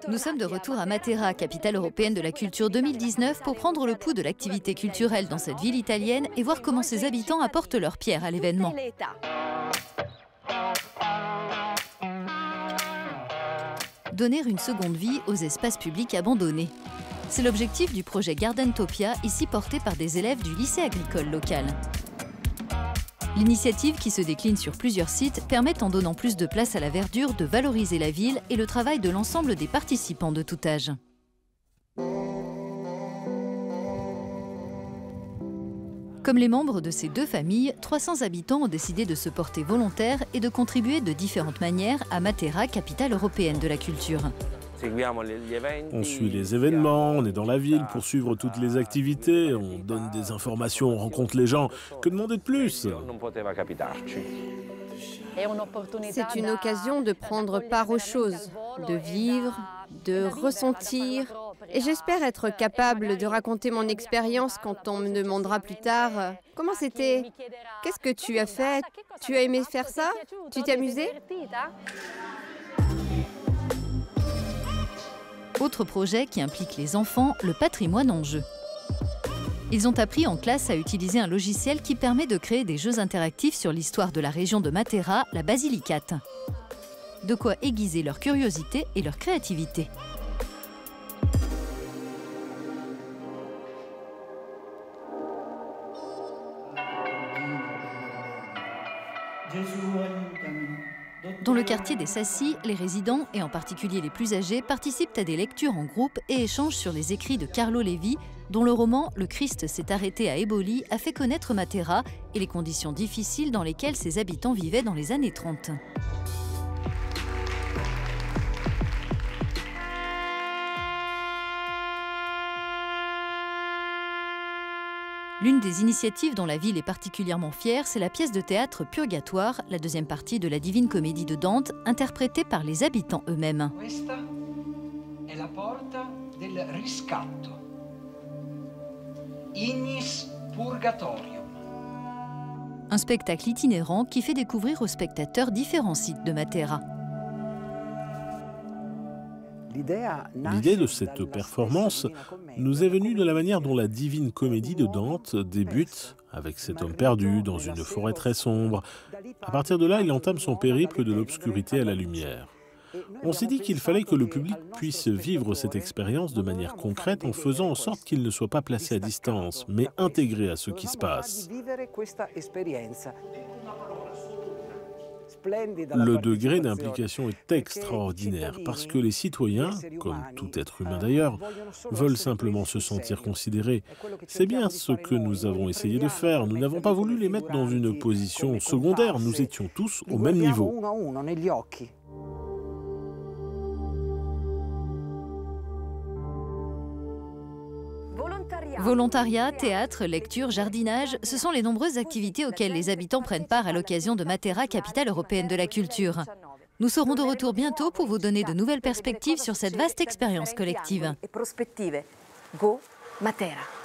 Nous sommes de retour à Matera, capitale européenne de la culture 2019, pour prendre le pouls de l'activité culturelle dans cette ville italienne et voir comment ses habitants apportent leur pierre à l'événement. Donner une seconde vie aux espaces publics abandonnés. C'est l'objectif du projet Gardentopia, ici porté par des élèves du lycée agricole local. L'initiative, qui se décline sur plusieurs sites, permet, en donnant plus de place à la verdure, de valoriser la ville et le travail de l'ensemble des participants de tout âge. Comme les membres de ces deux familles, 300 habitants ont décidé de se porter volontaires et de contribuer de différentes manières à Matera, capitale européenne de la culture. On suit les événements, on est dans la ville pour suivre toutes les activités, on donne des informations, on rencontre les gens. Que demander de plus? C'est une occasion de prendre part aux choses, de vivre, de ressentir. Et j'espère être capable de raconter mon expérience quand on me demandera plus tard « Comment c'était? Qu'est-ce que tu as fait? Tu as aimé faire ça? Tu t'es amusé ?» Autre projet qui implique les enfants, le patrimoine en jeu. Ils ont appris en classe à utiliser un logiciel qui permet de créer des jeux interactifs sur l'histoire de la région de Matera, la Basilicate. De quoi aiguiser leur curiosité et leur créativité. Dans le quartier des Sassi, les résidents, et en particulier les plus âgés, participent à des lectures en groupe et échangent sur les écrits de Carlo Levi, dont le roman « Le Christ s'est arrêté à Eboli » a fait connaître Matera et les conditions difficiles dans lesquelles ses habitants vivaient dans les années 30. L'une des initiatives dont la ville est particulièrement fière, c'est la pièce de théâtre Purgatoire, la deuxième partie de la Divine Comédie de Dante, interprétée par les habitants eux-mêmes. Questa è la porta del riscatto. Ignis Purgatorium. Un spectacle itinérant qui fait découvrir aux spectateurs différents sites de Matera. L'idée de cette performance nous est venue de la manière dont la Divine Comédie de Dante débute avec cet homme perdu dans une forêt très sombre. À partir de là, il entame son périple de l'obscurité à la lumière. On s'est dit qu'il fallait que le public puisse vivre cette expérience de manière concrète en faisant en sorte qu'il ne soit pas placé à distance, mais intégré à ce qui se passe. Le degré d'implication est extraordinaire parce que les citoyens, comme tout être humain d'ailleurs, veulent simplement se sentir considérés. C'est bien ce que nous avons essayé de faire. Nous n'avons pas voulu les mettre dans une position secondaire. Nous étions tous au même niveau. Volontariat, théâtre, lecture, jardinage, ce sont les nombreuses activités auxquelles les habitants prennent part à l'occasion de Matera, capitale européenne de la culture. Nous serons de retour bientôt pour vous donner de nouvelles perspectives sur cette vaste expérience collective. Go Matera!